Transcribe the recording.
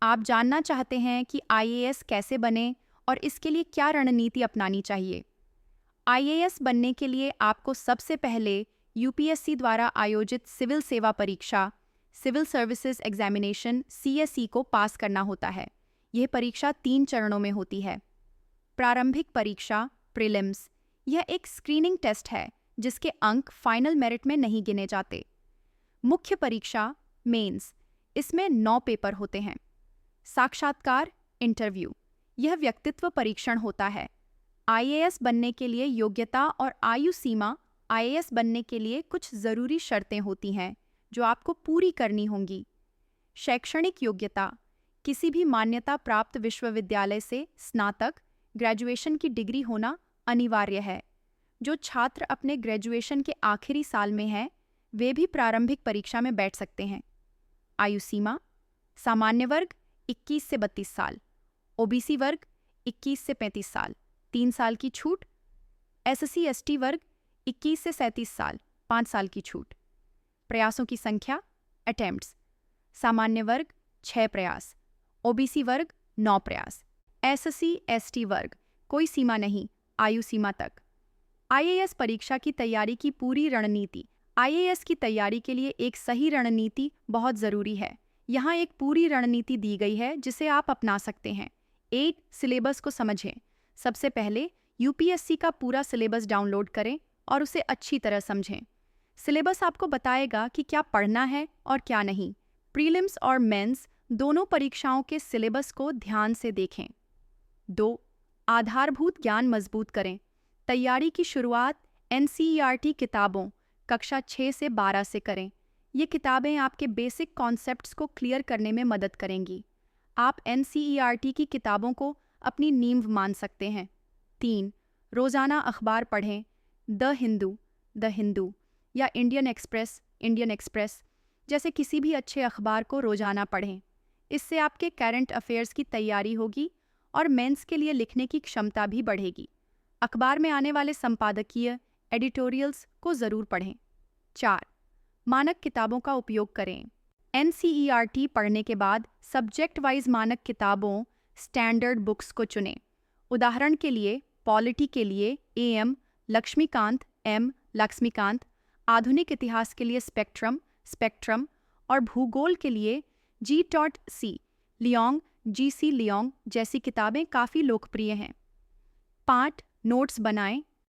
आप जानना चाहते हैं कि आईएएस कैसे बने और इसके लिए क्या रणनीति अपनानी चाहिए। आईएएस बनने के लिए आपको सबसे पहले यूपीएससी द्वारा आयोजित सिविल सेवा परीक्षा सिविल सर्विसेज एग्जामिनेशन सीएसई को पास करना होता है। यह परीक्षा 3 चरणों में होती है। प्रारंभिक परीक्षा प्रीलिम्स, यह एक स्क्रीनिंग टेस्ट है जिसके अंक फाइनल मेरिट में नहीं गिने जाते। मुख्य परीक्षा मेंस, इसमें 9 पेपर होते हैं। साक्षात्कार इंटरव्यू, यह व्यक्तित्व परीक्षण होता है। आईएएस बनने के लिए योग्यता और आयु सीमा, आईएएस बनने के लिए कुछ ज़रूरी शर्तें होती हैं जो आपको पूरी करनी होंगी। शैक्षणिक योग्यता, किसी भी मान्यता प्राप्त विश्वविद्यालय से स्नातक ग्रेजुएशन की डिग्री होना अनिवार्य है। जो छात्र अपने ग्रेजुएशन के आखिरी साल में हैं, वे भी प्रारंभिक परीक्षा में बैठ सकते हैं। आयु सीमा, सामान्य वर्ग 21 से 32 साल, ओबीसी वर्ग 21 से 35 साल, 3 साल की छूट। एससी एसटी वर्ग 21 से 37 साल, 5 साल की छूट। प्रयासों की संख्या अटेम्प्ट्स, सामान्य वर्ग 6 प्रयास, ओबीसी वर्ग 9 प्रयास। एससी एसटी वर्ग कोई सीमा नहीं, आयु सीमा तक। आईएएस परीक्षा की तैयारी की पूरी रणनीति। आईएएस की तैयारी के लिए एक सही रणनीति बहुत ज़रूरी है। यहाँ एक पूरी रणनीति दी गई है जिसे आप अपना सकते हैं। 8 सिलेबस को समझें। सबसे पहले यूपीएससी का पूरा सिलेबस डाउनलोड करें और उसे अच्छी तरह समझें। सिलेबस आपको बताएगा कि क्या पढ़ना है और क्या नहीं। प्रीलिम्स और मेंस दोनों परीक्षाओं के सिलेबस को ध्यान से देखें। 2. आधारभूत ज्ञान मजबूत करें। तैयारी की शुरुआत एनसीईआरटी किताबों कक्षा 6 से 12 से करें। ये किताबें आपके बेसिक कॉन्सेप्ट्स को क्लियर करने में मदद करेंगी। आप एनसीईआरटी की किताबों को अपनी नींव मान सकते हैं। 3. रोज़ाना अखबार पढ़ें। द हिंदू या इंडियन एक्सप्रेस जैसे किसी भी अच्छे अखबार को रोज़ाना पढ़ें। इससे आपके करंट अफेयर्स की तैयारी होगी और मेंस के लिए लिखने की क्षमता भी बढ़ेगी। अखबार में आने वाले संपादकीय एडिटोरियल्स को ज़रूर पढ़ें। 4. मानक किताबों का उपयोग करें। एनसीईआरटी पढ़ने के बाद सब्जेक्ट वाइज मानक किताबों स्टैंडर्ड बुक्स को चुनें। उदाहरण के लिए पॉलिटी के लिए एम लक्ष्मीकांत, आधुनिक इतिहास के लिए स्पेक्ट्रम और भूगोल के लिए जी.सी. लियोंग जैसी किताबें काफ़ी लोकप्रिय हैं। 5. नोट्स बनाएं